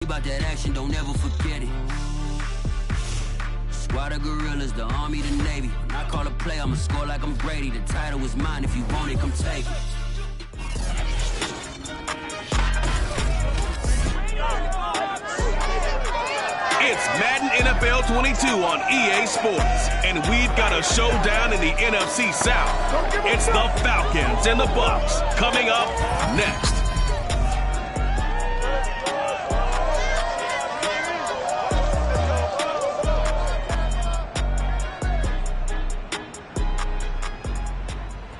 About that action, don't ever forget it. Squad of gorillas, the army, the navy. When I call a play, I'ma score like I'm Brady. The title is mine, if you want it, come take it. It's Madden NFL 22 on EA Sports, and we've got a showdown in the NFC South. It's the Falcons and the Bucs coming up next.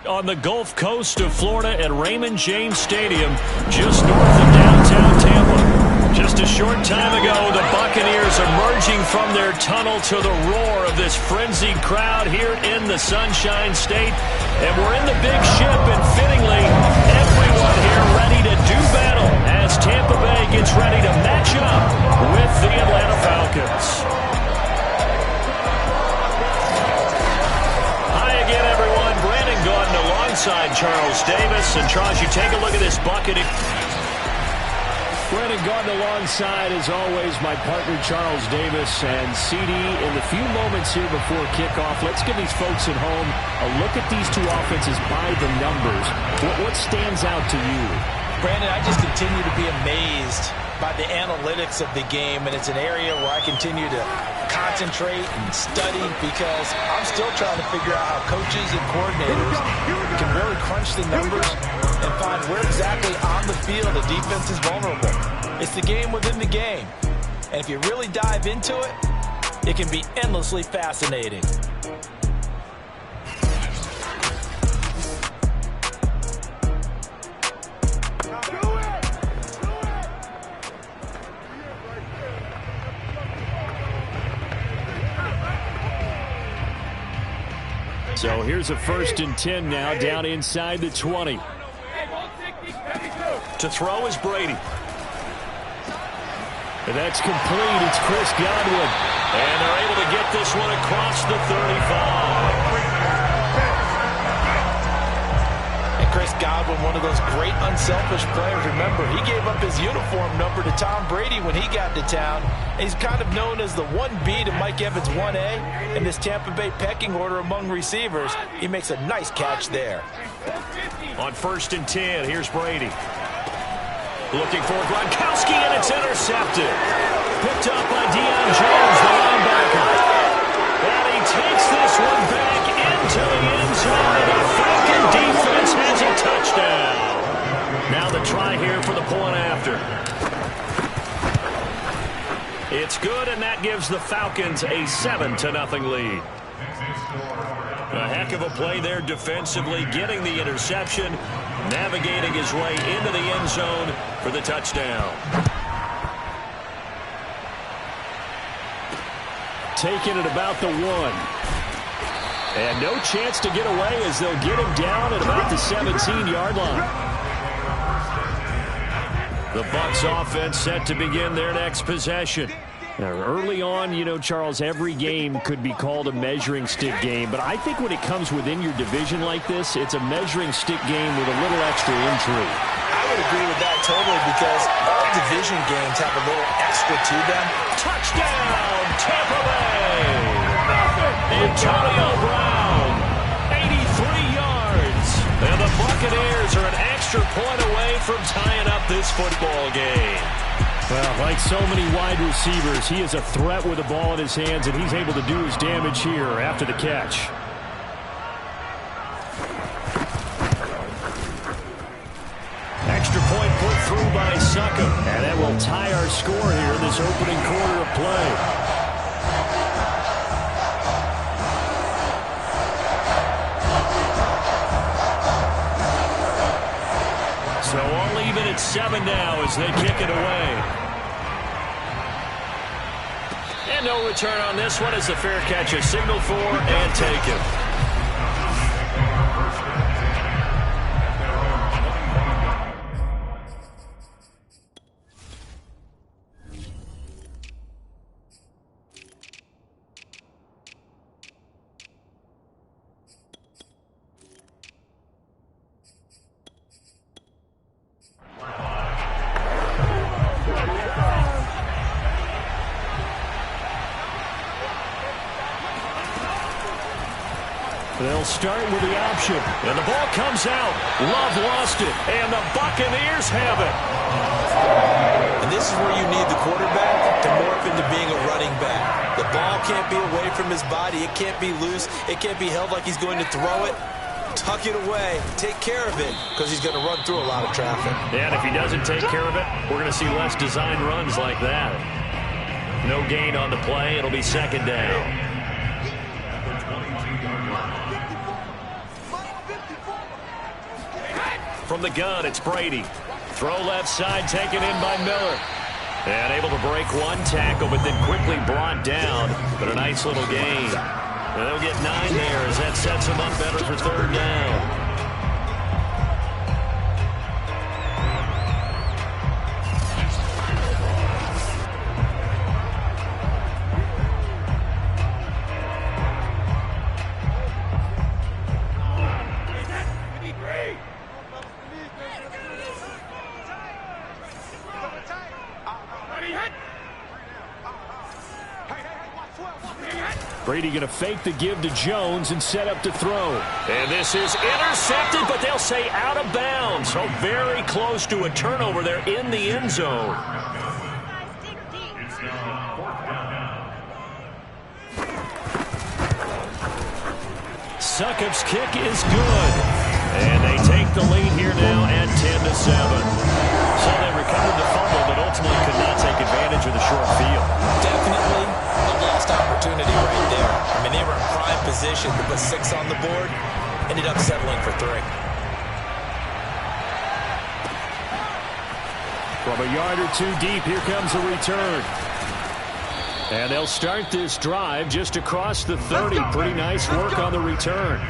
On the Gulf Coast of Florida at Raymond James Stadium, just north of downtown Tampa. Just a short time ago, the Buccaneers emerging from their tunnel to the roar of this frenzied crowd here in the Sunshine State. And we're in the big ship, and fittingly, everyone here ready to do battle as Tampa Bay gets ready to match up with the Atlanta Falcons. Hi again, everyone. Brandon Gaudin alongside Charles Davis. And Charles, you take a look at this Buccaneer. Brandon Gaudin alongside, as always, my partner Charles Davis. And CD, in the few moments here before kickoff, let's give these folks at home a look at these two offenses by the numbers. What stands out to you? Brandon, I just continue to be amazed by the analytics of the game, and it's an area where I continue to concentrate and study because I'm still trying to figure out how coaches and coordinators can really crunch the numbers and find where exactly on the field the defense is vulnerable. It's the game within the game, and if you really dive into it, it can be endlessly fascinating. So here's a 1st and 10 now, down inside the 20. To throw is Brady. And that's complete. It's Chris Godwin. And they're able to get this one across the 35. Chris Godwin, one of those great unselfish players. Remember, he gave up his uniform number to Tom Brady when he got to town. He's kind of known as the 1B to Mike Evans 1A in this Tampa Bay pecking order among receivers. He makes a nice catch there. On 1st and 10, here's Brady. Looking for Gronkowski, and it's intercepted. Picked up by Deion Jones, the linebacker. And he takes this one back into the end zone. The Falcon defense has a touchdown. Now the try here for the point after. It's good, and that gives the Falcons a 7-0 lead. A heck of a play there defensively, getting the interception, navigating his way into the end zone for the touchdown. Taking it about the 1. And no chance to get away as they'll get him down at about the 17-yard line. The Bucs offense set to begin their next possession. Now, early on, you know, Charles, every game could be called a measuring stick game. But I think when it comes within your division like this, it's a measuring stick game with a little extra intrigue. I would agree with that totally because all division games have a little extra to them. Touchdown, Tampa Bay! Antonio Brown, 83 yards. And the Buccaneers are an extra point away from tying up this football game. Well, like so many wide receivers, he is a threat with the ball in his hands, and he's able to do his damage here after the catch. Extra point put through by Suckham. And that will tie our score here in this opening quarter of play. So all even at 7 now as they kick it away. And no return on this one as the fair catch is signaled for and taken. They'll start with the option. And the ball comes out. Love lost it. And the Buccaneers have it. And this is where you need the quarterback to morph into being a running back. The ball can't be away from his body. It can't be loose. It can't be held like he's going to throw it. Tuck it away. Take care of it because he's going to run through a lot of traffic. And if he doesn't take care of it, we're going to see less design runs like that. No gain on the play. It'll be second down. From the gun, it's Brady. Throw left side, taken in by Miller. And able to break one tackle, but then quickly brought down. But a nice little gain. And they'll get 9 there as that sets them up better for third down. Brady going to fake the give to Jones and set up to throw. And this is intercepted, but they'll say out of bounds. So very close to a turnover there in the end zone. Succop's kick is good. And they take the lead here now at 10-7. So they recovered the fumble, but ultimately could not take advantage of the short field. Definitely a lost opportunity right there. I mean, they were in prime position to put 6 on the board. Ended up settling for 3. From a yard or 2 deep, here comes a return. And they'll start this drive just across the 30. Pretty nice work on the return.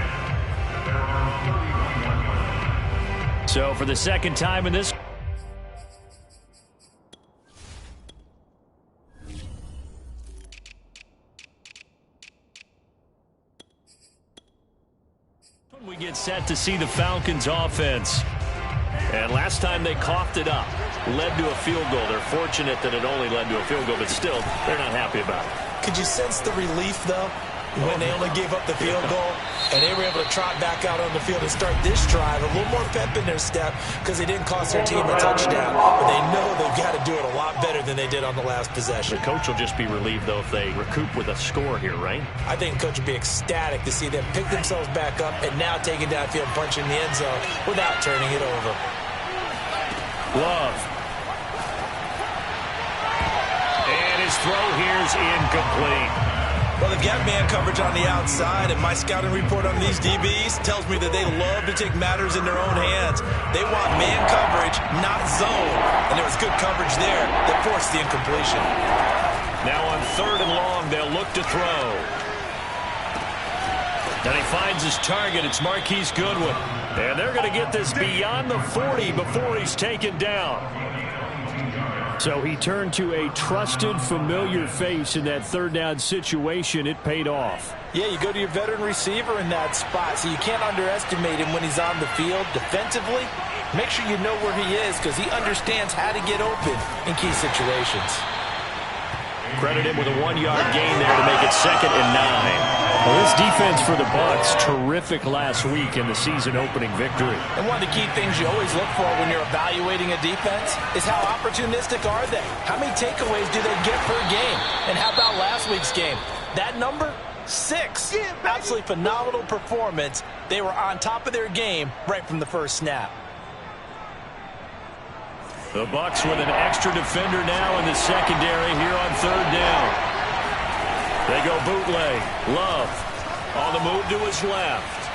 So for the second time in this, we get set to see the Falcons offense. And last time they coughed it up, led to a field goal. They're fortunate that it only led to a field goal, but still, they're not happy about it. Could you sense the relief, though, when they only gave up the field goal and they were able to trot back out on the field and start this drive? A little more pep in their step because they didn't cost their team a touchdown, but they know they've got to do it a lot better than they did on the last possession. The coach will just be relieved, though, if they recoup with a score here, right? I think the coach would be ecstatic to see them pick themselves back up and now take it downfield, punching the end zone without turning it over. Love. And his throw here's incomplete. Well, they've got man coverage on the outside, and my scouting report on these DBs tells me that they love to take matters in their own hands. They want man coverage, not zone. And there was good coverage there that forced the incompletion. Now on 3rd and long, they'll look to throw. And he finds his target. It's Marquise Goodwin. And they're going to get this beyond the 40 before he's taken down. So he turned to a trusted, familiar face in that 3rd down situation. It paid off. Yeah, you go to your veteran receiver in that spot, so you can't underestimate him when he's on the field. Defensively, make sure you know where he is because he understands how to get open in key situations. Credit him with a 1-yard gain there to make it 2nd and 9. Well, this defense for the Bucs, terrific last week in the season-opening victory. And one of the key things you always look for when you're evaluating a defense is how opportunistic are they? How many takeaways do they get per game? And how about last week's game? That number? 6. Absolutely phenomenal performance. They were on top of their game right from the first snap. The Bucs with an extra defender now in the secondary here on 3rd down. They go bootleg. Love on the move to his left.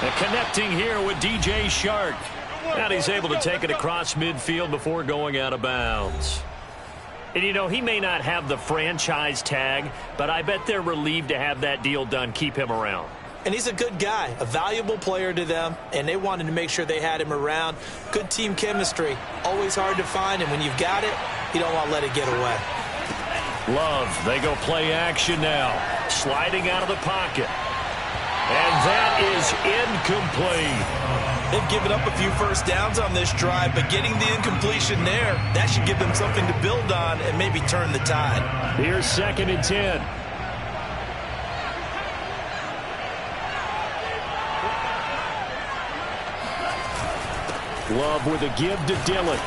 And connecting here with DJ Shark. And he's able to take it across midfield before going out of bounds. And, you know, he may not have the franchise tag, but I bet they're relieved to have that deal done, keep him around. And he's a good guy, a valuable player to them, and they wanted to make sure they had him around. Good team chemistry, always hard to find, and when you've got it, you don't want to let it get away. Love, they go play action now, sliding out of the pocket. And that is incomplete. They've given up a few first downs on this drive, but getting the incompletion there, that should give them something to build on and maybe turn the tide. Here's 2nd and 10. Love with a give to Dillon.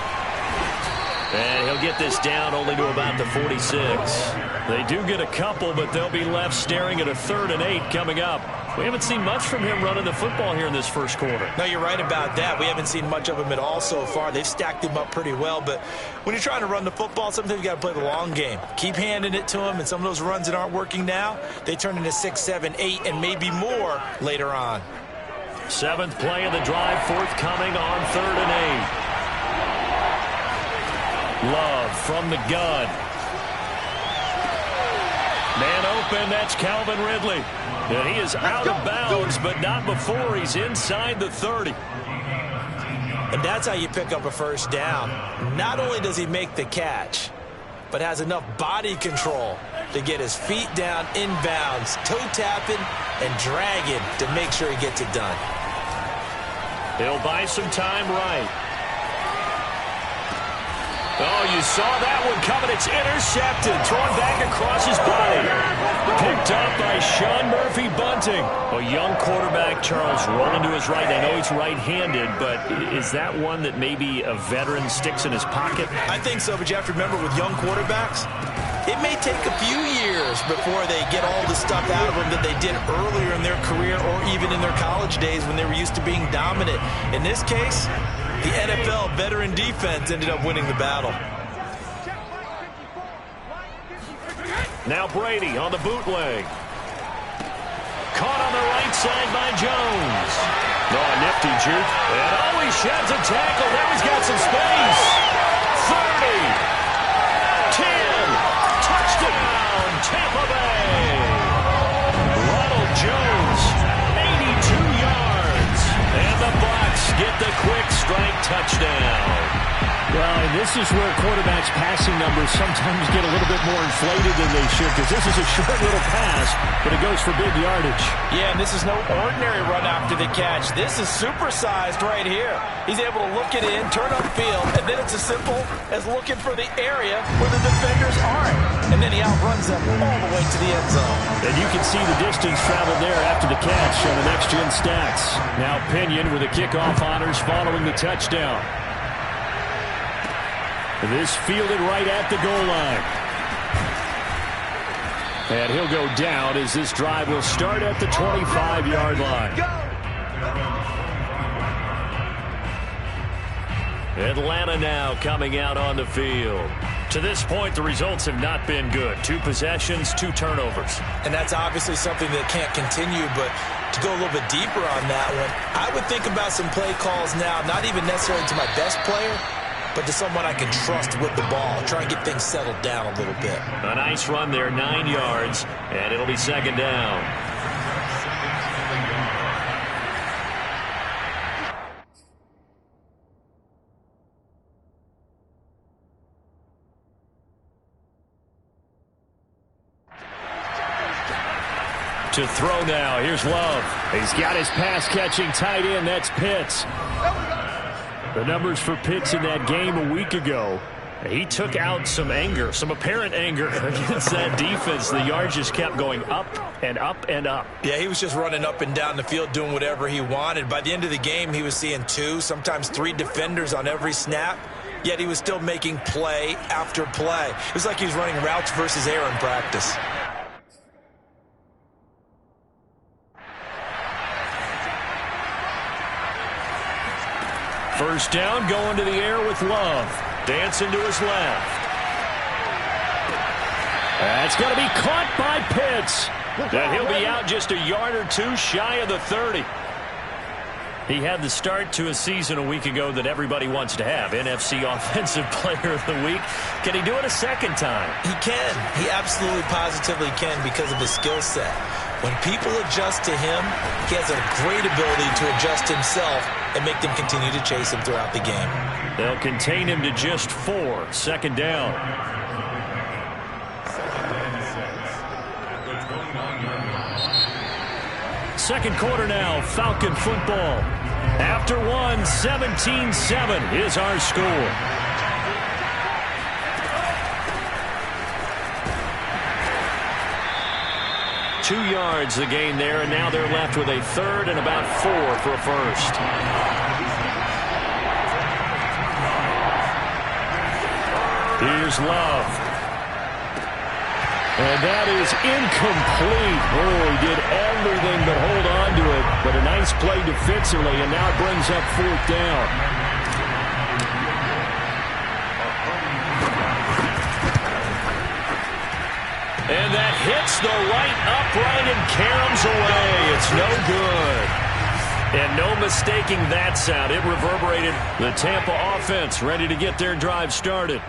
And he'll get this down only to about the 46. They do get a couple, but they'll be left staring at a 3rd and 8 coming up. We haven't seen much from him running the football here in this first quarter. No, you're right about that. We haven't seen much of him at all so far. They've stacked him up pretty well, but when you're trying to run the football, sometimes you got to play the long game. Keep handing it to him, and some of those runs that aren't working now, they turn into 6, 7, 8, and maybe more later on. 7th play of the drive, forthcoming on 3rd and 8. Love from the gun. Man open, that's Calvin Ridley. And he is out of bounds, but not before he's inside the 30. And that's how you pick up a first down. Not only does he make the catch, but has enough body control to get his feet down inbounds, toe tapping and dragging to make sure he gets it done. He'll buy some time right. Oh, you saw that one coming. It's intercepted. Thrown back across his body. Picked up by Sean Murphy Bunting. A young quarterback, Charles, rolling to his right. I know he's right-handed, but is that one that maybe a veteran sticks in his pocket? I think so, but you have to remember with young quarterbacks, it may take a few years before they get all the stuff out of them that they did earlier in their career or even in their college days when they were used to being dominant. In this case, the NFL veteran defense ended up winning the battle. Now Brady on the bootleg. Caught on the right side by Jones. Oh, a nifty juke. And he sheds a tackle. Now he's got some space. 30. 10. Touchdown, Tampa Bay. Ronald Jones, 82 yards. And the Bucs get the quick strike touchdown. Well, and this is where quarterbacks' passing numbers sometimes get a little bit more inflated than they should, because this is a short little pass, but it goes for big yardage. Yeah, and this is no ordinary run after the catch. This is supersized right here. He's able to look it in, turn upfield, and then it's as simple as looking for the area where the defenders aren't. And then he outruns them all the way to the end zone. And you can see the distance traveled there after the catch on the next-gen stats. Now Pinion with the kickoff honors following the touchdown. This fielded right at the goal line. And he'll go down as this drive will start at the 25-yard line. Atlanta now coming out on the field. To this point, the results have not been good. 2 possessions, 2 turnovers. And that's obviously something that can't continue, but to go a little bit deeper on that one, I would think about some play calls now, not even necessarily to my best player, but to someone I can trust with the ball. Try and get things settled down a little bit. A nice run there, 9 yards, and it'll be second down. To throw now, here's Love. He's got his pass-catching tight end, that's Pitts. The numbers for Pitts in that game a week ago, he took out some anger, some apparent anger against that defense. The yards just kept going up and up and up. Yeah, he was just running up and down the field doing whatever he wanted. By the end of the game, he was seeing 2, sometimes 3 defenders on every snap, yet he was still making play after play. It was like he was running routes versus air in practice. First down, going to the air with Love. Dancing to his left. That's going to be caught by Pitts. And he'll be out just a yard or 2 shy of the 30. He had the start to a season a week ago that everybody wants to have. NFC Offensive Player of the Week. Can he do it a second time? He can. He absolutely positively can because of his skill set. When people adjust to him, he has a great ability to adjust himself and make them continue to chase him throughout the game. They'll contain him to just 4. Second down. Second quarter now, Falcon football. After 1, 17-7 is our score. Two yards the gain there, and now they're left with a 3rd and about 4 for a first. Here's Love. And that is incomplete. Oh, he did everything but hold on to it. But a nice play defensively, and now it brings up 4th down. And that hits the right upright and caroms away. It's no good. And no mistaking that sound. It reverberated. The Tampa offense ready to get their drive started.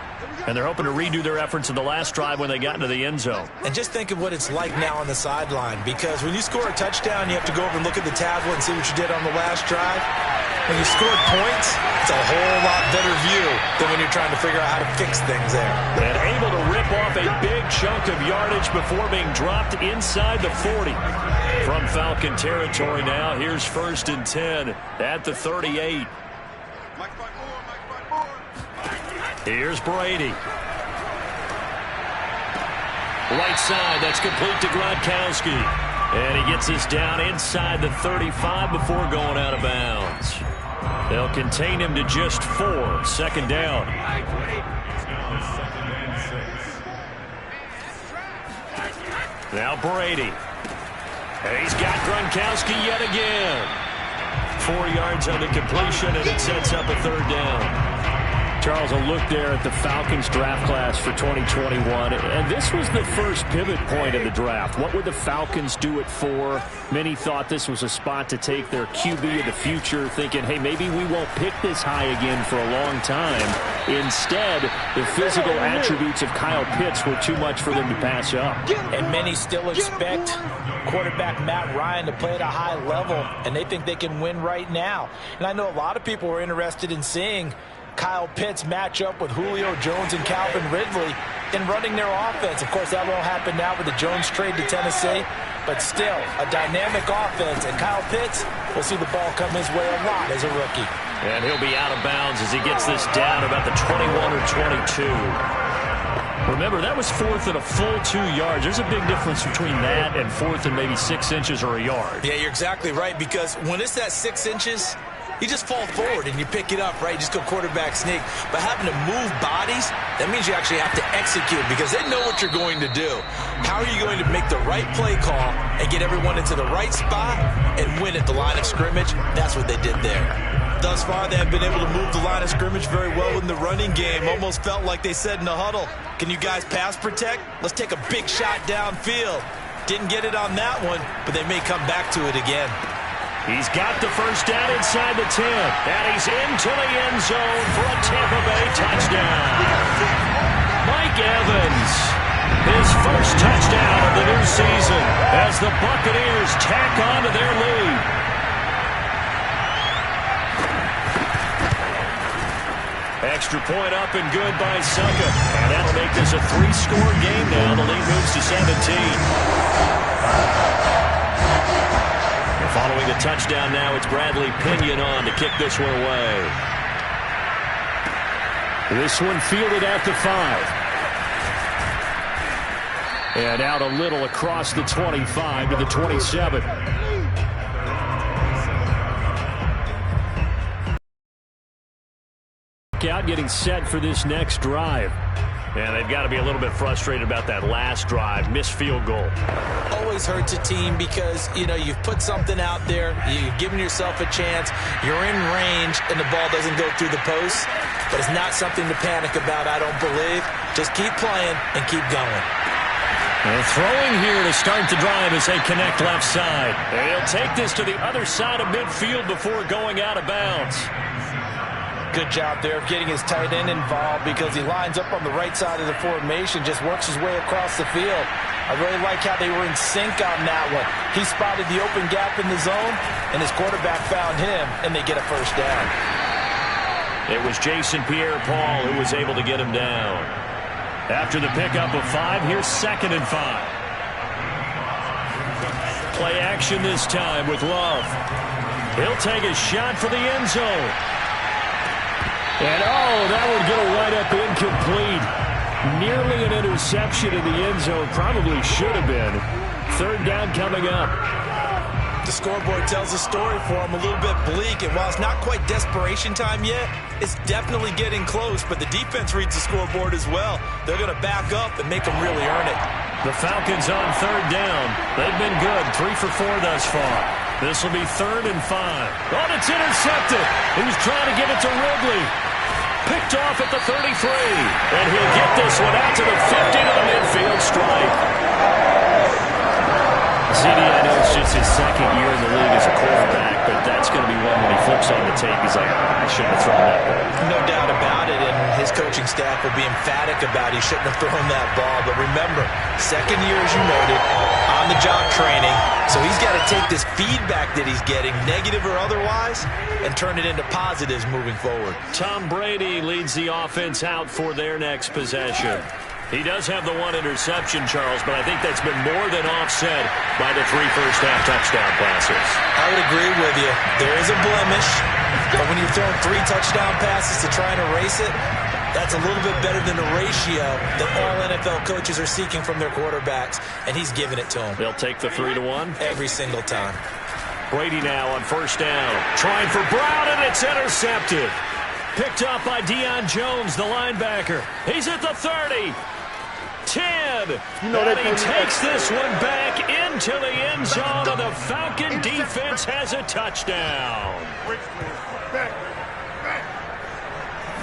And they're hoping to redo their efforts in the last drive when they got into the end zone. And just think of what it's like now on the sideline, because when you score a touchdown, you have to go over and look at the tablet and see what you did on the last drive. When you scored points, it's a whole lot better view than when you're trying to figure out how to fix things there. And able to rip off a big chunk of yardage before being dropped inside the 40. From Falcon territory now, here's 1st and 10 at the 38. Here's Brady. Right side, that's complete to Gronkowski. And he gets us down inside the 35 before going out of bounds. They'll contain him to just 4. 2nd down. Now Brady. And he's got Gronkowski yet again. 4 yards on the completion, and it sets up a 3rd down. Charles, a look there at the Falcons draft class for 2021. And this was the first pivot point of the draft. What would the Falcons do it for? Many thought this was a spot to take their QB of the future, thinking, hey, maybe we won't pick this high again for a long time. Instead, the physical attributes of Kyle Pitts were too much for them to pass up. And many still expect quarterback Matt Ryan to play at a high level, and they think they can win right now. And I know a lot of people were interested in seeing Kyle Pitts match up with Julio Jones and Calvin Ridley in running their offense. Of course, that won't happen now with the Jones trade to Tennessee, but still a dynamic offense. And Kyle Pitts will see the ball come his way a lot as a rookie. And he'll be out of bounds as he gets this down about the 21 or 22. Remember, that was 4th and a full 2 yards. There's a big difference between that and 4th and maybe 6 inches or a yard. Yeah, you're exactly right, because when it's that 6 inches, you just fall forward and you pick it up, right? You just go quarterback sneak. But having to move bodies, that means you actually have to execute, because they know what you're going to do. How are you going to make the right play call and get everyone into the right spot and win at the line of scrimmage? That's what they did there. Thus far, they have been able to move the line of scrimmage very well in the running game. Almost felt like they said in the huddle, can you guys pass protect? Let's take a big shot downfield. Didn't get it on that one, but they may come back to it again. He's got the 1st down inside the 10. And he's into the end zone for a Tampa Bay touchdown. Mike Evans, his 1st touchdown of the new season as the Buccaneers tack on to their lead. Extra point up and good by Succa. And that'll make this a 3-score game now. The lead moves to 17. Following the touchdown now, it's Bradley Pinion on to kick this one away. This one fielded at the 5. And out a little across the 25 to the 27. Out getting set for this next drive. And they've got to be a little bit frustrated about that last drive. Missed field goal. Always hurts a team because, you know, you've put something out there. You've given yourself a chance. You're in range, and the ball doesn't go through the post. But it's not something to panic about, I don't believe. Just keep playing and keep going. And throwing here to start the drive as they connect left side. And he'll take this to the other side of midfield before going out of bounds. Good job there of getting his tight end involved, because he lines up on the right side of the formation, just works his way across the field. I really like how they were in sync on that one. He spotted the open gap in the zone, and his quarterback found him, and they get a 1st down. It was Jason Pierre-Paul who was able to get him down. After the pickup of 5, here's 2nd and 5. Play action this time with Love. He'll take a shot for the end zone. And, that would get a right-up incomplete. Nearly an interception in the end zone. Probably should have been. 3rd down coming up. the scoreboard tells a story for them, a little bit bleak. And while it's not quite desperation time yet, it's definitely getting close. But the defense reads the scoreboard as well. They're going to back up and make them really earn it. The Falcons on third down. They've been good, 3 for 4 thus far. This will be 3rd and 5. Oh, it's intercepted. He was trying to give it to Ridley. Picked off at the 33. And he'll get this one out to the 50 to the midfield stripe. CD, I know it's just his second year in the league as a quarterback, but that's going to be one when he flips on the tape. He's like, I shouldn't have thrown that ball. No doubt about it, and his coaching staff will be emphatic about he shouldn't have thrown that ball. But remember, second year, as you noted, on-the-job training. So he's got to take this feedback that he's getting, negative or otherwise, and turn it into positives moving forward. Tom Brady leads the offense out for their next possession. He does have the 1 interception, Charles, but I think that's been more than offset by the 3 first-half touchdown passes. I would agree with you. There is a blemish, but when you're throwing 3 touchdown passes to try and erase it, that's a little bit better than the ratio that all NFL coaches are seeking from their quarterbacks, and he's giving it to them. They'll take the 3-1? Every single time. Brady now on first down. Trying for Brown, and it's intercepted. Picked up by Deion Jones, the linebacker. He's at the 30. 10. And he takes this one back into the end zone, and the Falcon defense has a touchdown.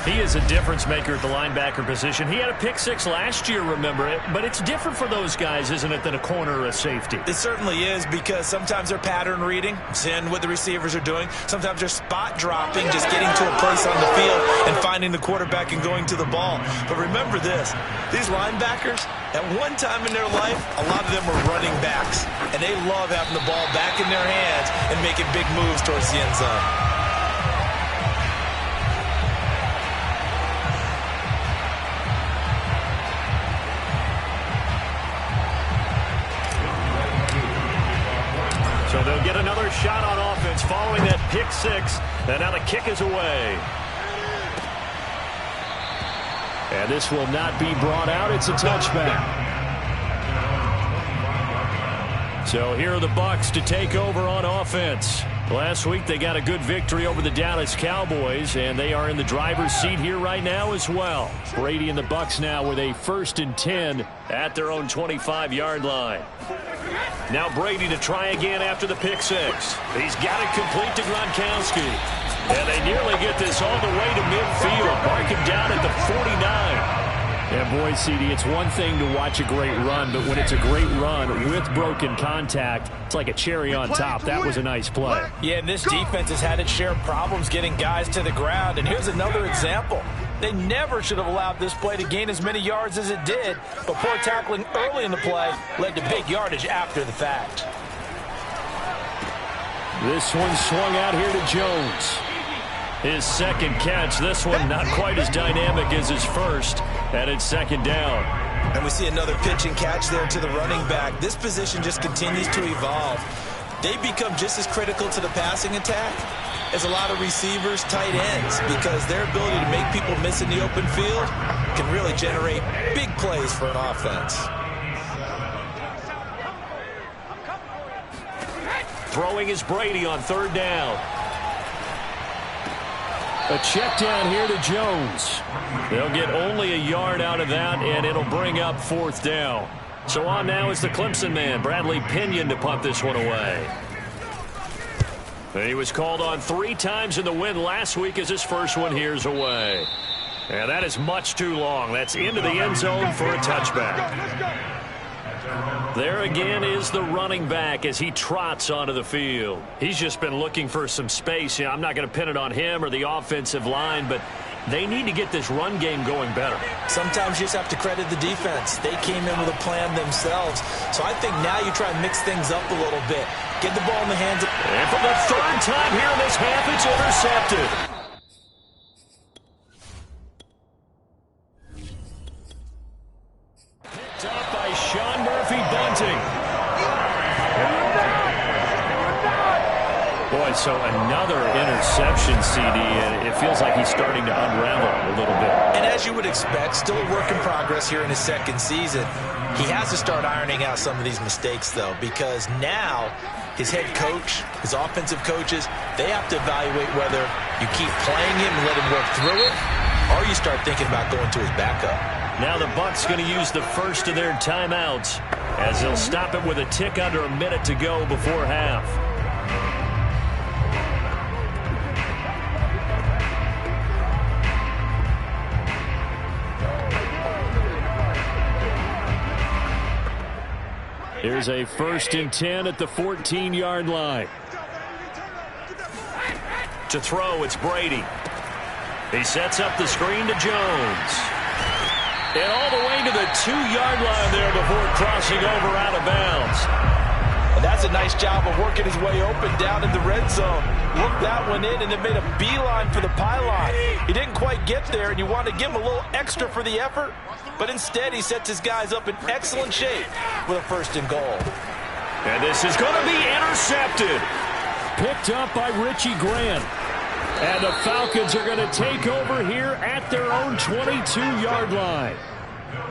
He is a difference maker at the linebacker position. He had a pick 6 last year, remember it, but it's different for those guys, isn't it, than a corner or a safety? It certainly is, because sometimes they're pattern reading, seeing what the receivers are doing. Sometimes they're spot dropping, just getting to a place on the field and finding the quarterback and going to the ball. But remember this, these linebackers, at one time in their life, a lot of them were running backs, and they love having the ball back in their hands and making big moves towards the end zone. So they'll get another shot on offense following that pick 6. And now the kick is away. And this will not be brought out. It's a touchback. So here are the Bucs to take over on offense. Last week they got a good victory over the Dallas Cowboys, and they are in the driver's seat here right now as well. Brady and the Bucs now with a 1st and 10 at their own 25-yard line. Now Brady to try again after the pick 6. He's got it complete to Gronkowski. And they nearly get this all the way to midfield. Mark him down at the 49. And boy, CD, it's one thing to watch a great run, but when it's a great run with broken contact, it's like a cherry on top. That was a nice play. Yeah, and this defense has had its share of problems getting guys to the ground. And here's another example. They never should have allowed this play to gain as many yards as it did, but poor tackling early in the play led to big yardage after the fact. This one swung out here to Jones. His second catch. This one not quite as dynamic as his first, and it's 2nd down. And we see another pitch and catch there to the running back. This position just continues to evolve. They become just as critical to the passing attack as a lot of receivers, tight ends, because their ability to make people miss in the open field can really generate big plays for an offense. Throwing is Brady on 3rd down. A check down here to Jones. They'll get only a yard out of that, and it'll bring up 4th down. So on now is the Clemson man, Bradley Pinion, to punt this one away. He was called on 3 times in the win last week as his first one here's away. And that is much too long. That's into the end zone for a touchback. There again is the running back as he trots onto the field. He's just been looking for some space. You know, I'm not going to pin it on him or the offensive line, but they need to get this run game going better. Sometimes you just have to credit the defense. They came in with a plan themselves. So I think now you try and mix things up a little bit. Get the ball in the hands of... And for the 3rd time here in this half, it's intercepted. Picked up by Sean Murphy-Bunting. Boy, so another interception, CD, and it feels like he's starting to unravel a little bit. And as you would expect, still a work in progress here in his 2nd season. He has to start ironing out some of these mistakes, though, because now his head coach, his offensive coaches, they have to evaluate whether you keep playing him and let him work through it, or you start thinking about going to his backup. Now the Bucs going to use the first of their timeouts as they'll stop it with a tick under a minute to go before half. Here's a 1st and 10 at the 14-yard line. To throw, it's Brady. He sets up the screen to Jones. And all the way to the 2-yard line there before crossing over out of bounds. And that's a nice job of working his way open down in the red zone. Looked that one in and then made a beeline for the pylon. He didn't quite get there, and you want to give him a little extra for the effort. But instead, he sets his guys up in excellent shape with a 1st and goal. And this is going to be intercepted. Picked up by Richie Grant. And the Falcons are going to take over here at their own 22-yard line.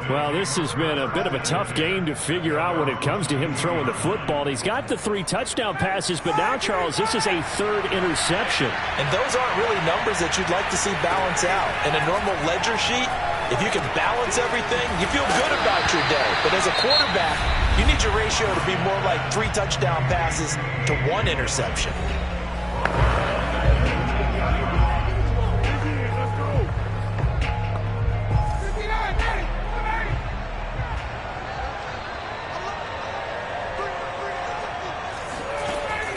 Well, this has been a bit of a tough game to figure out when it comes to him throwing the football. He's got the 3 touchdown passes, but now, Charles, this is a 3rd interception. And those aren't really numbers that you'd like to see balance out. In a normal ledger sheet, if you can balance everything, you feel good about your day. But as a quarterback, you need your ratio to be more like 3 touchdown passes to 1 interception.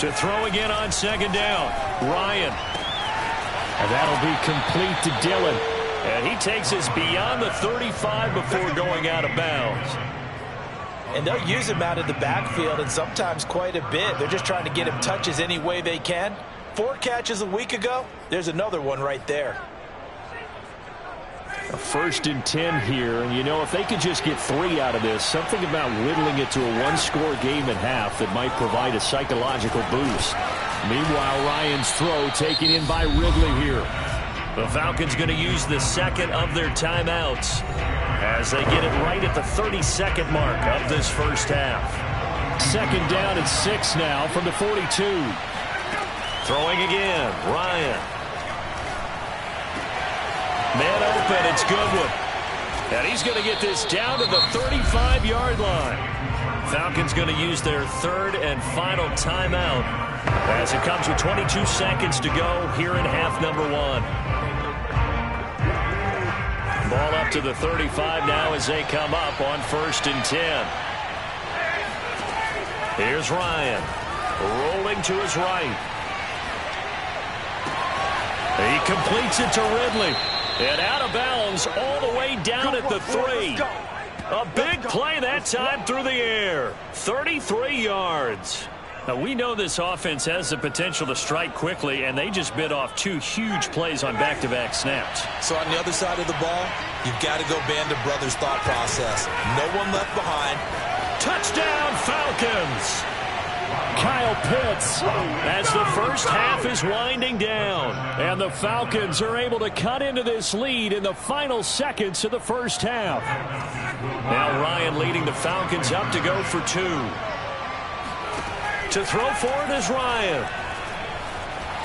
To throw again on 2nd down, Ryan. And that'll be complete to Dillon. And he takes us beyond the 35 before going out of bounds. And they'll use him out of the backfield, and sometimes quite a bit. They're just trying to get him touches any way they can. 4 catches a week ago. There's another one right there. A 1st and 10 here, and you know, if they could just get 3 out of this, something about whittling it to a 1-score game at half that might provide a psychological boost. Meanwhile, Ryan's throw taken in by Ridley here. The Falcons going to use the 2nd of their timeouts as they get it right at the 32nd mark of this first half. 2nd down and 6 now from the 42. Throwing again, Ryan. Man open, it's Goodwin. And he's going to get this down to the 35-yard line. Falcons going to use their 3rd and final timeout as it comes with 22 seconds to go here in half number 1. Ball up to the 35 now as they come up on 1st and 10. Here's Ryan, rolling to his right. He completes it to Ridley. And out of bounds all the way down at the 3. A big play that time through the air. 33 yards. Now, we know this offense has the potential to strike quickly, and they just bit off 2 huge plays on back-to-back snaps. So on the other side of the ball, you've got to go Band of Brothers thought process. No one left behind. Touchdown, Falcons! Kyle Pitts as the first half is winding down. And the Falcons are able to cut into this lead in the final seconds of the first half. Now Ryan leading the Falcons up to go for 2. To throw forward is Ryan.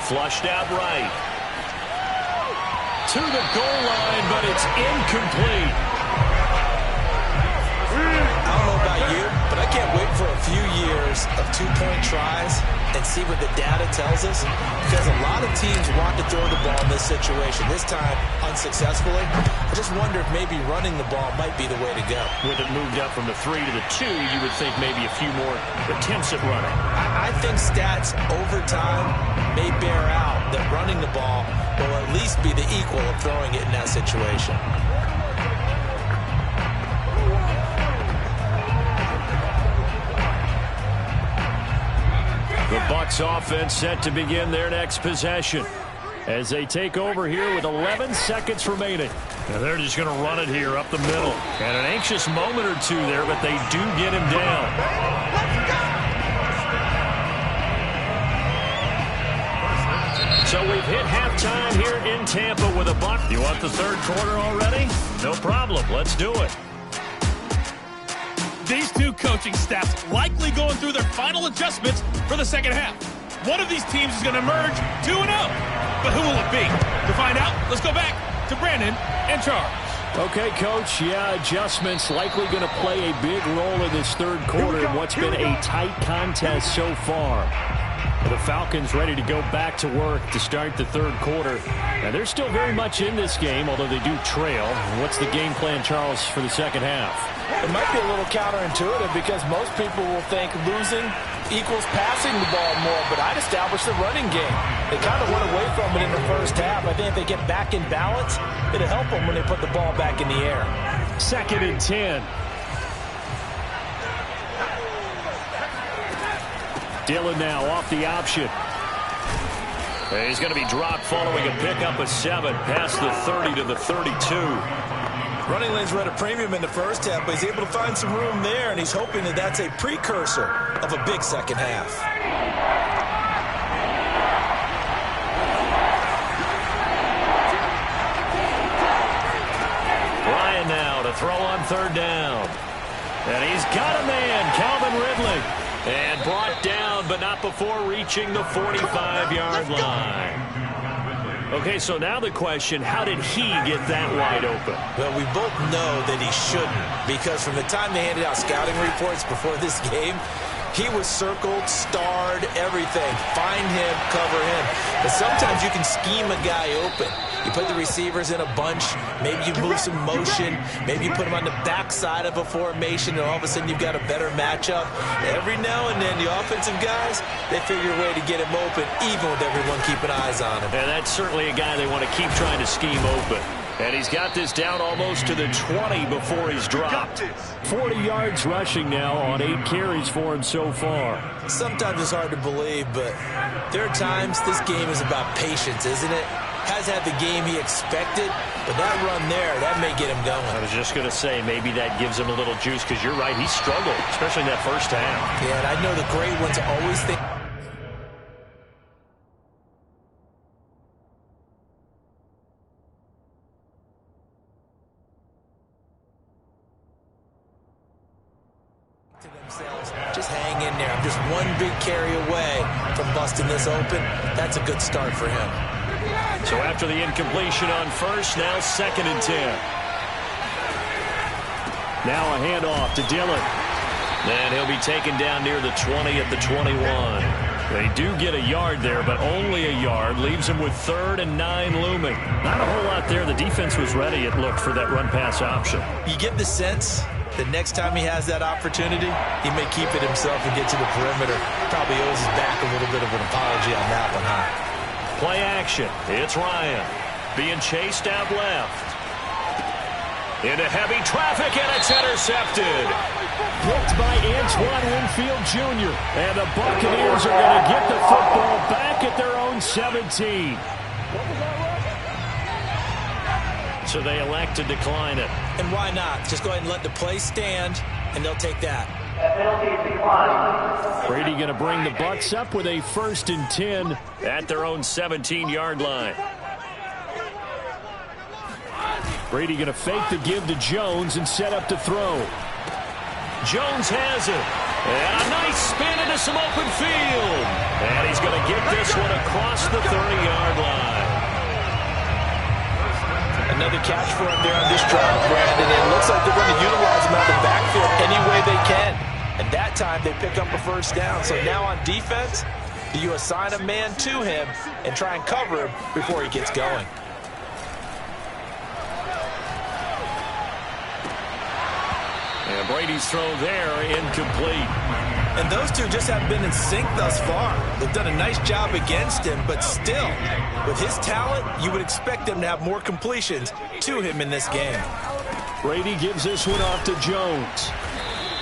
Flushed out right. To the goal line, but it's incomplete. I don't know about you, but I can't wait for a few years of 2-point tries and see what the data tells us, because a lot of teams want to throw the ball in this situation. This time, unsuccessfully. I just wonder if maybe running the ball might be the way to go. With it moved up from the 3 to the 2, you would think maybe a few more attempts at running. I think stats over time may bear out that running the ball will at least be the equal of throwing it in that situation. The Bucs offense set to begin their next possession as they take over here with 11 seconds remaining. Now they're just going to run it here up the middle. And an anxious moment or 2 there, but they do get him down. So we've hit halftime here in Tampa with a Buc. You want the 3rd quarter already? No problem. Let's do it. These two coaching staffs likely going through their final adjustments for the second half. One of these teams is going to emerge 2-0. But who will it be? To find out, let's go back to Brandon and Charles. Okay, Coach, yeah, adjustments likely going to play a big role in this third quarter in what's been a tight contest so far. The Falcons ready to go back to work to start the third quarter. And they're still very much in this game, although they do trail. What's the game plan, Charles, for the second half? It might be a little counterintuitive because most people will think losing equals passing the ball more, but I'd establish the running game. They kind of went away from it in the first half. I think if they get back in balance, it'll help them when they put the ball back in the air. 2nd and 10. Dillon now off the option. He's going to be dropped following a pickup of 7 past the 30 to the 32. Running lanes were at a premium in the first half, but he's able to find some room there, and he's hoping that that's a precursor of a big second half. Ryan now to throw on 3rd down. And he's got a man, Calvin Ridley. And brought down, but not before reaching the 45-yard line. Okay, so now the question, how did he get that wide open? Well, we both know that he shouldn't, because from the time they handed out scouting reports before this game, he was circled, starred, everything. Find him, cover him. But sometimes you can scheme a guy open. You put the receivers in a bunch. Maybe you move some motion. Maybe you put them on the backside of a formation, and all of a sudden you've got a better matchup. Every now and then, the offensive guys, they figure a way to get him open, even with everyone keeping eyes on him. And that's certainly a guy they want to keep trying to scheme open. And he's got this down almost to the 20 before he's dropped. 40 yards rushing now on 8 carries for him so far. Sometimes it's hard to believe, but there are times this game is about patience, isn't it? Has had the game he expected, but that run there, that may get him going. I was just going to say, maybe that gives him a little juice, because you're right, he struggled, especially in that first half. Yeah, and I know the great ones always think to themselves, just hang in there. I'm just one big carry away from busting this open. That's a good start for him. So after the incompletion on first, now 2nd and 10. Now a handoff to Dillon. And he'll be taken down near the 20 at the 21. They do get a yard there, but only a yard. Leaves him with 3rd and 9 looming. Not a whole lot there. The defense was ready, it looked, for that run-pass option. You get the sense that next time he has that opportunity, he may keep it himself and get to the perimeter. Probably owes his back a little bit of an apology on that one, huh? Play action. It's Ryan being chased out left. Into heavy traffic, and it's intercepted. Blocked by Antoine Winfield Jr. And the Buccaneers are going to get the football back at their own 17. So they elect to decline it. And why not? Just go ahead and let the play stand, and they'll take that. Brady going to bring the Bucs up with a 1st and 10 at their own 17-yard line. Brady going to fake the give to Jones and set up to throw. Jones has it. And a nice spin into some open field. And he's going to get this one across the 30-yard line. Another catch for him there on this drive, Brandon. And it looks like they're going to utilize him out of the backfield any way they can. And that time they pick up a 1st down. So now on defense, do you assign a man to him and try and cover him before he gets going? And Brady's throw there, incomplete. And those two just haven't been in sync thus far. They've done a nice job against him, but still, with his talent, you would expect them to have more completions to him in this game. Brady gives this one off to Jones.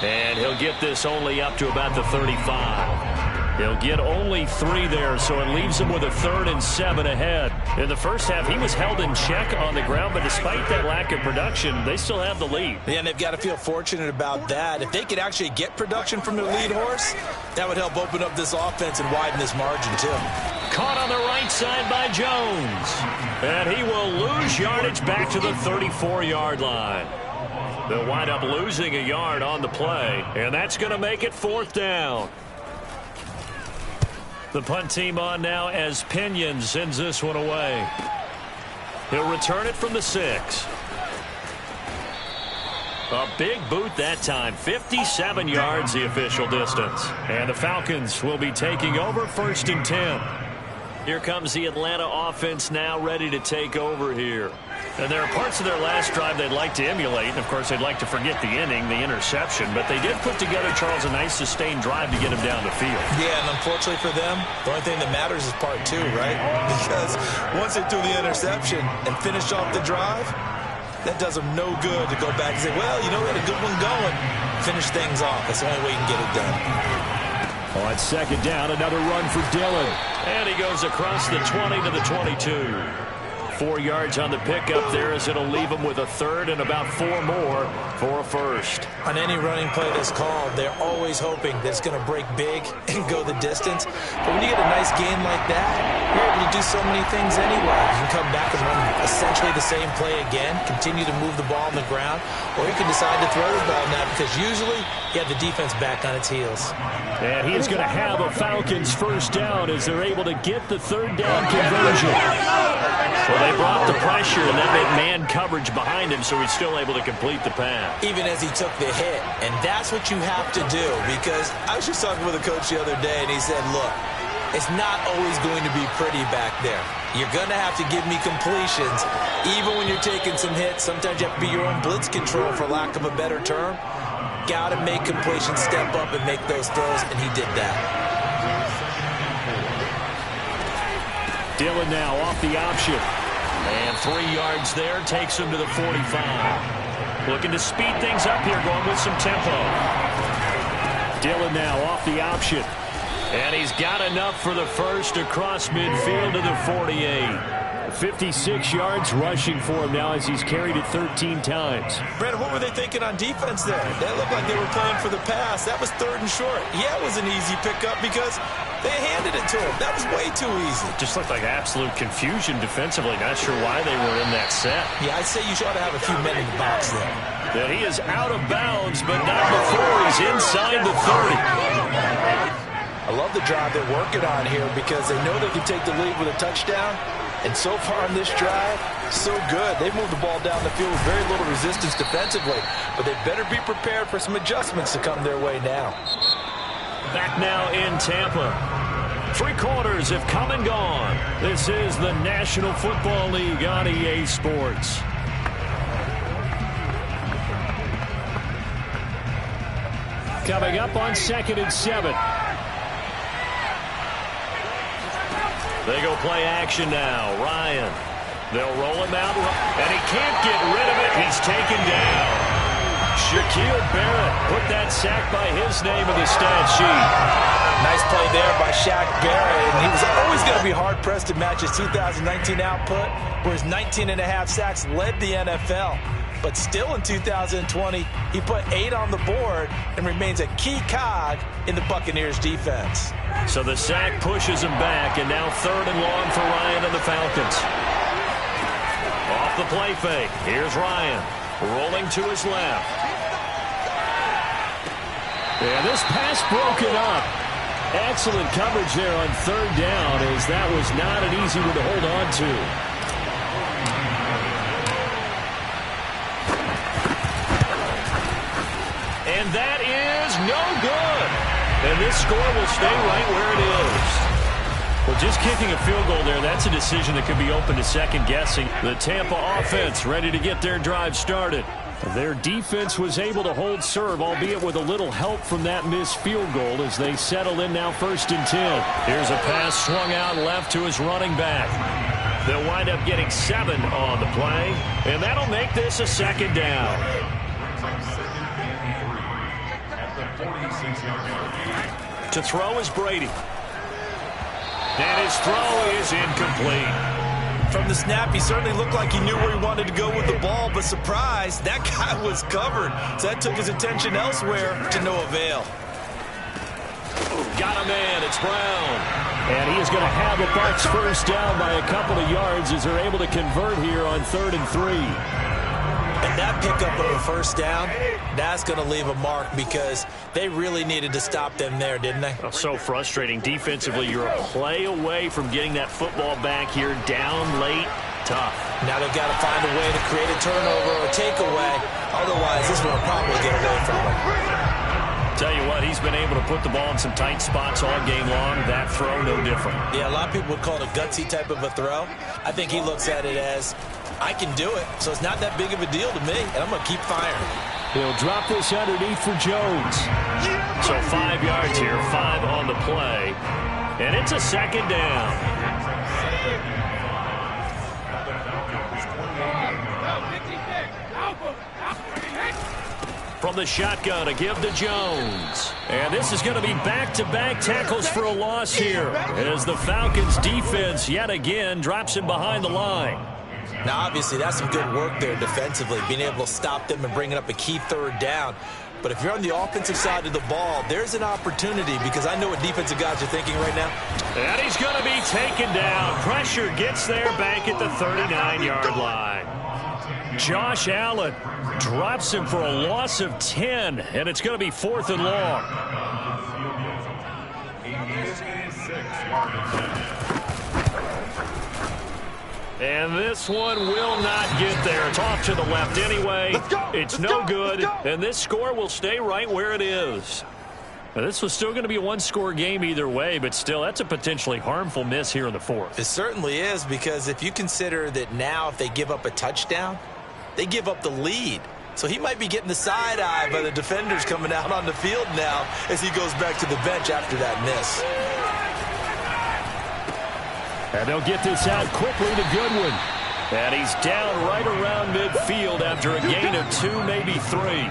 And he'll get this only up to about the 35. He'll get only 3 there, so it leaves him with a 3rd and 7 ahead. In the first half, he was held in check on the ground, but despite that lack of production, they still have the lead. Yeah, and they've got to feel fortunate about that. If they could actually get production from their lead horse, that would help open up this offense and widen this margin, too. Caught on the right side by Jones. And he will lose yardage back to the 34-yard line. They'll wind up losing a yard on the play, and that's going to make it 4th down. The punt team on now as Pinion sends this one away. He'll return it from the 6. A big boot that time. 57 yards the official distance. And the Falcons will be taking over 1st and 10. Here comes the Atlanta offense now ready to take over here. And there are parts of their last drive they'd like to emulate. And, of course, they'd like to forget the inning, the interception. But they did put together, Charles, a nice sustained drive to get him down the field. Yeah, and unfortunately for them, the only thing that matters is part 2, right? Because once they threw the interception and finished off the drive, that does them no good to go back and say, well, you know, we had a good one going. Finish things off. That's the only way you can get it done. On 2nd down, another run for Dillon. And he goes across the 20 to the 22. 4 yards on the pickup there as it'll leave him with a 3rd and about 4 more for a 1st. On any running play that's called, they're always hoping that it's going to break big and go the distance. But when you get a nice gain like that, you're able to do so many things anyway. You can come back and run essentially the same play again, continue to move the ball on the ground, or you can decide to throw the ball now because usually you have the defense back on its heels. And he is going to have a Falcons 1st down as they're able to get the 3rd down conversion. Well, they brought the pressure, and that made man coverage behind him, so he's still able to complete the pass. Even as he took the hit. And that's what you have to do, because I was just talking with a coach the other day, and he said, look, it's not always going to be pretty back there. You're going to have to give me completions. Even when you're taking some hits, sometimes you have to be your own blitz control, for lack of a better term. Got to make completions, step up, and make those throws, and he did that. Dillon now off the option. And 3 yards there takes him to the 45. Looking to speed things up here, going with some tempo. Dillon now off the option. And he's got enough for the 1st across midfield to the 48. 56 yards rushing for him now as he's carried it 13 times. Brandon, what were they thinking on defense there? That looked like they were playing for the pass. That was 3rd and short. Yeah, it was an easy pickup because they handed it to him. That was way too easy. Just looked like absolute confusion defensively. Not sure why they were in that set. Yeah, I'd say you ought to have a few men in the box there. That he is out of bounds, but not before he's inside the 30. I love the drive they're working on here because they know they can take the lead with a touchdown. And so far on this drive, so good. They've moved the ball down the field with very little resistance defensively. But they better be prepared for some adjustments to come their way now. Back now in Tampa. 3 quarters have come and gone. This is the National Football League on EA Sports. Coming up on 2nd and 7. They go play action now. Ryan. They'll roll him out, and he can't get rid of it. He's taken down. Shaquille Barrett put that sack by his name in the stat sheet. Nice play there by Shaq Barrett. And he was always going to be hard-pressed to match his 2019 output, where his 19.5 sacks led the NFL. But still in 2020, he put 8 on the board and remains a key cog in the Buccaneers defense. So the sack pushes him back, and now 3rd and long for Ryan and the Falcons. Off the play fake. Here's Ryan rolling to his left. And this pass broken up. Excellent coverage there on 3rd down, as that was not an easy one to hold on to. And that is no good. And this score will stay right where it is. Well, just kicking a field goal there, that's a decision that could be open to second guessing. The Tampa offense ready to get their drive started. Their defense was able to hold serve, albeit with a little help from that missed field goal as they settle in now 1st and 10. Here's a pass swung out left to his running back. They'll wind up getting 7 on the play, and that'll make this a 2nd down. To throw is Brady. And his throw is incomplete. From the snap, he certainly looked like he knew where he wanted to go with the ball, but surprise, that guy was covered. So that took his attention elsewhere to no avail. Got a man, it's Brown. And he is going to have a Bucs 1st down by a couple of yards as they're able to convert here on 3rd and 3. And that pickup of a first down, that's going to leave a mark because they really needed to stop them there, didn't they? Oh, so frustrating. Defensively, you're a play away from getting that football back here, down late, tough. Now they've got to find a way to create a turnover or a takeaway. Otherwise, this one will probably get away from them. Tell you what, he's been able to put the ball in some tight spots all game long. That throw, no different. Yeah, a lot of people would call it a gutsy type of a throw. I think he looks at it as, I can do it, so it's not that big of a deal to me, and I'm going to keep firing. He'll drop this underneath for Jones. So 5 yards here, 5 on the play, and it's a second down. From the shotgun, a give to Jones. And this is going to be back-to-back tackles for a loss here as the Falcons defense yet again drops him behind the line. Now, obviously, that's some good work there defensively, being able to stop them and bringing up a key third down. But if you're on the offensive side of the ball, there's an opportunity because I know what defensive guys are thinking right now. And he's going to be taken down. Pressure gets there back at the 39-yard line. Josh Allen drops him for a loss of 10, and it's going to be 4th and long. And this one will not get there. It's off to the left anyway. It's no good, and this score will stay right where it is. Now, this was still going to be a one-score game either way, but still, that's a potentially harmful miss here in the 4th. It certainly is, because if you consider that now if they give up a touchdown, they give up the lead. So he might be getting the side eye by the defenders coming out on the field now as he goes back to the bench after that miss. And they'll get this out quickly to Goodwin. And he's down right around midfield after a gain of 2, maybe 3.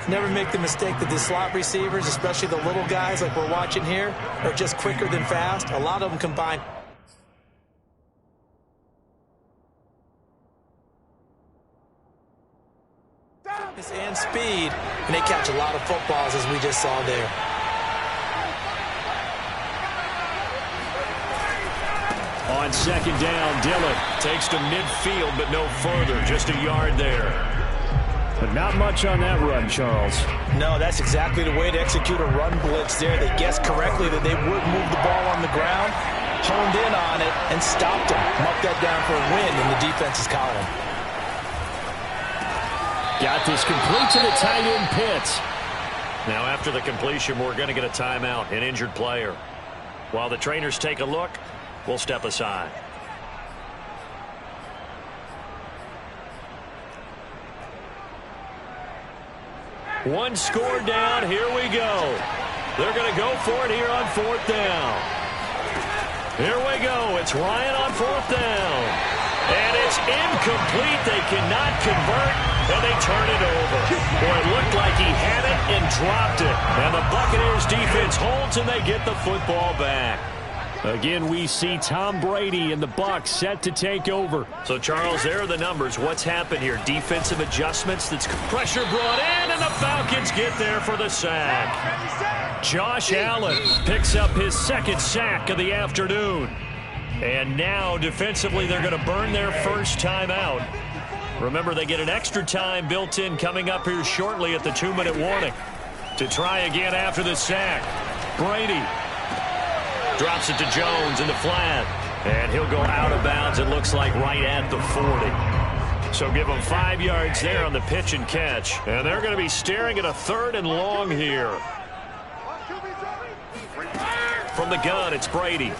Never make the mistake that the slot receivers, especially the little guys like we're watching here, are just quicker than fast. A lot of them combine. And speed, and they catch a lot of footballs as we just saw there. On second down, Dillon takes to midfield, but no further, just a yard there. But not much on that run, Charles. No, that's exactly the way to execute a run blitz there. They guessed correctly that they would move the ball on the ground, honed in on it, and stopped them. Mucked that down for a win in the defense's column. Got this complete to the tight end Pitts. Now after the completion, we're going to get a timeout, an injured player. While the trainers take a look, we'll step aside. One score down, here we go. They're going to go for it here on 4th down. Here we go, it's Ryan on 4th down. And it's incomplete. They cannot convert, and they turn it over. Boy, it looked like he had it and dropped it. And the Buccaneers defense holds, and they get the football back. Again, we see Tom Brady and the Bucs set to take over. So, Charles, there are the numbers. What's happened here? Defensive adjustments. That's pressure brought in, and the Falcons get there for the sack. Josh Allen picks up his 2nd sack of the afternoon. And now, defensively, they're going to burn their first time out. Remember, they get an extra time built in coming up here shortly at the 2-minute warning. To try again after the sack, Brady drops it to Jones in the flat. And he'll go out of bounds, it looks like, right at the 40. So give them 5 yards there on the pitch and catch. And they're going to be staring at a 3rd and long here. From the gun, it's Brady.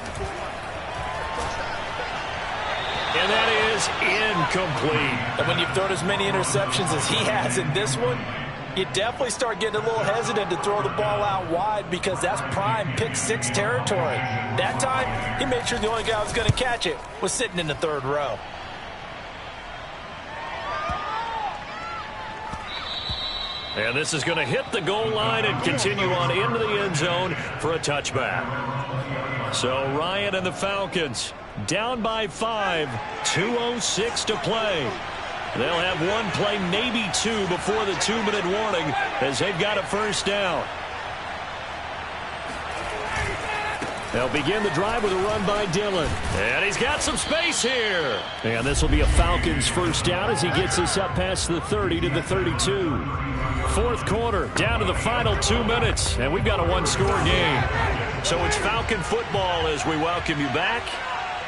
And that is incomplete. And when you've thrown as many interceptions as he has in this one, you definitely start getting a little hesitant to throw the ball out wide because that's prime pick 6 territory. That time, he made sure the only guy who was going to catch it was sitting in the 3rd row. And this is going to hit the goal line and continue on into the end zone for a touchback. So Ryan and the Falcons down by 5, 2:06 to play. They'll have one play, maybe 2, before the 2-minute warning as they've got a first down. They'll begin the drive with a run by Dillon. And he's got some space here. And this will be a Falcons first down as he gets us up past the 30 to the 32. Fourth quarter, down to the final 2 minutes. And we've got a one-score game. So it's Falcon football as we welcome you back.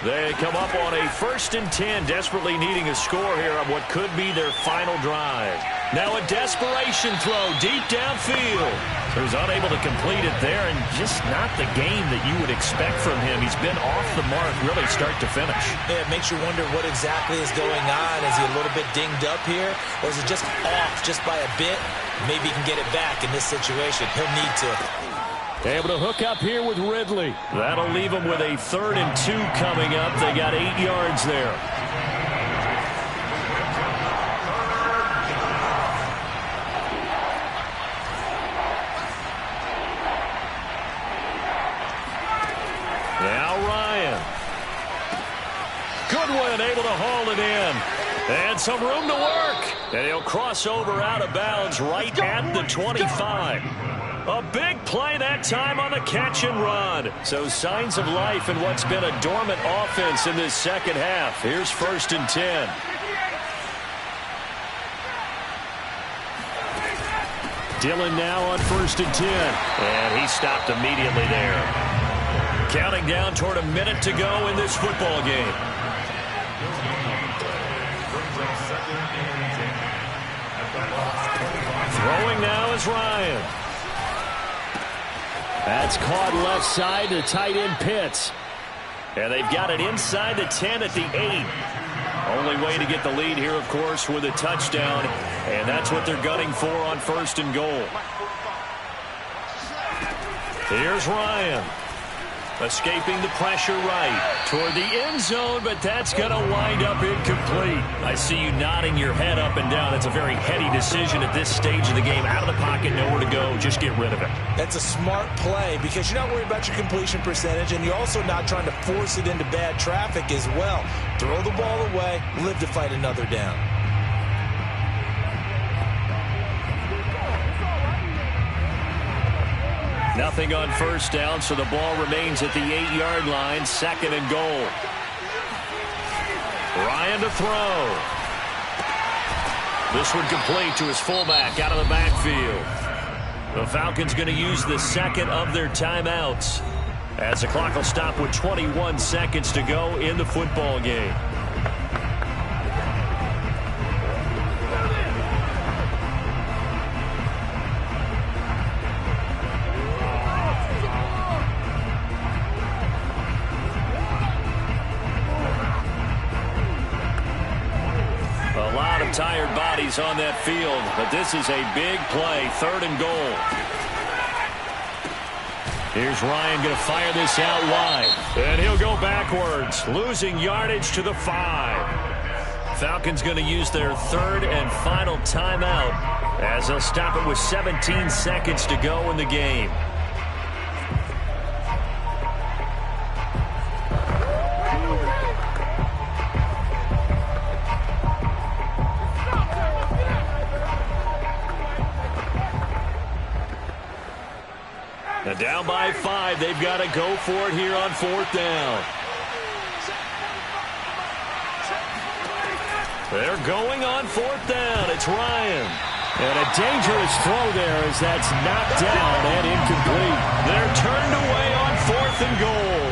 They come up on a 1st and 10, desperately needing a score here on what could be their final drive. Now a desperation throw deep downfield. So he's unable to complete it there, and just not the game that you would expect from him. He's been off the mark really start to finish. Yeah, it makes you wonder what exactly is going on. Is he a little bit dinged up here, or is it just off just by a bit? Maybe he can get it back in this situation. He'll need to. Able to hook up here with Ridley. That'll leave him with a 3rd and 2 coming up. They got 8 yards there. Now Ryan. Goodwin able to haul it in. And some room to work. And he'll cross over out of bounds right at the 25. A big play that time on the catch and run. So signs of life in what's been a dormant offense in this second half. Here's 1st and 10. Dillon now on 1st and 10. And he stopped immediately there. Counting down toward a minute to go in this football game. Throwing now is Ryan. That's caught left side to tight end Pitts. And they've got it inside the 10 at the 8. Only way to get the lead here, of course, with a touchdown. And that's what they're gunning for on 1st and goal. Here's Ryan. Escaping the pressure right toward the end zone, but that's going to wind up incomplete. I see you nodding your head up and down. It's a very heady decision at this stage of the game. Out of the pocket, nowhere to go. Just get rid of it. That's a smart play because you're not worried about your completion percentage, and you're also not trying to force it into bad traffic as well. Throw the ball away, live to fight another down. Nothing on 1st down, so the ball remains at the 8-yard line. 2nd and goal. Ryan to throw. This one complete to his fullback out of the backfield. The Falcons going to use the 2nd of their timeouts as the clock will stop with 21 seconds to go in the football game. Tired bodies on that field, but this is a big play. 3rd and goal. Here's Ryan going to fire this out wide, and he'll go backwards, losing yardage to the 5. Falcons going to use their 3rd and final timeout as they'll stop it with 17 seconds to go in the game. Now down by 5, they've got to go for it here on 4th down. They're going on 4th down. It's Ryan. And a dangerous throw there as that's knocked down and incomplete. They're turned away on 4th and goal.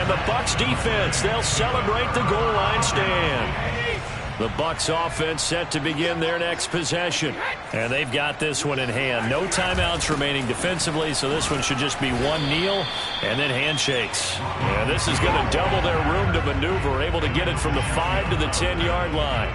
And the Bucs defense, they'll celebrate the goal line stand. The Bucs offense set to begin their next possession. And they've got this one in hand. No timeouts remaining defensively, so this one should just be one kneel and then handshakes. And this is going to double their room to maneuver, able to get it from the 5 to the 10-yard line.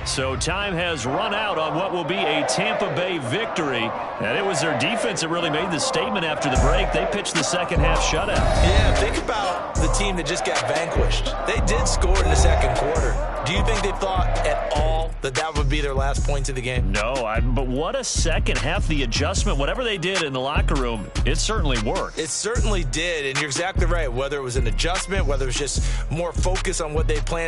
So time has run out on what will be a Tampa Bay victory. And it was their defense that really made the statement after the break. They pitched the second half shutout. Yeah, think about the team that just got vanquished. They did score in the second quarter. Do you think they thought at all that that would be their last points of the game? No, but what a second half. The adjustment, whatever they did in the locker room, it certainly worked. It certainly did, and you're exactly right. Whether it was an adjustment, whether it was just more focus on what they planned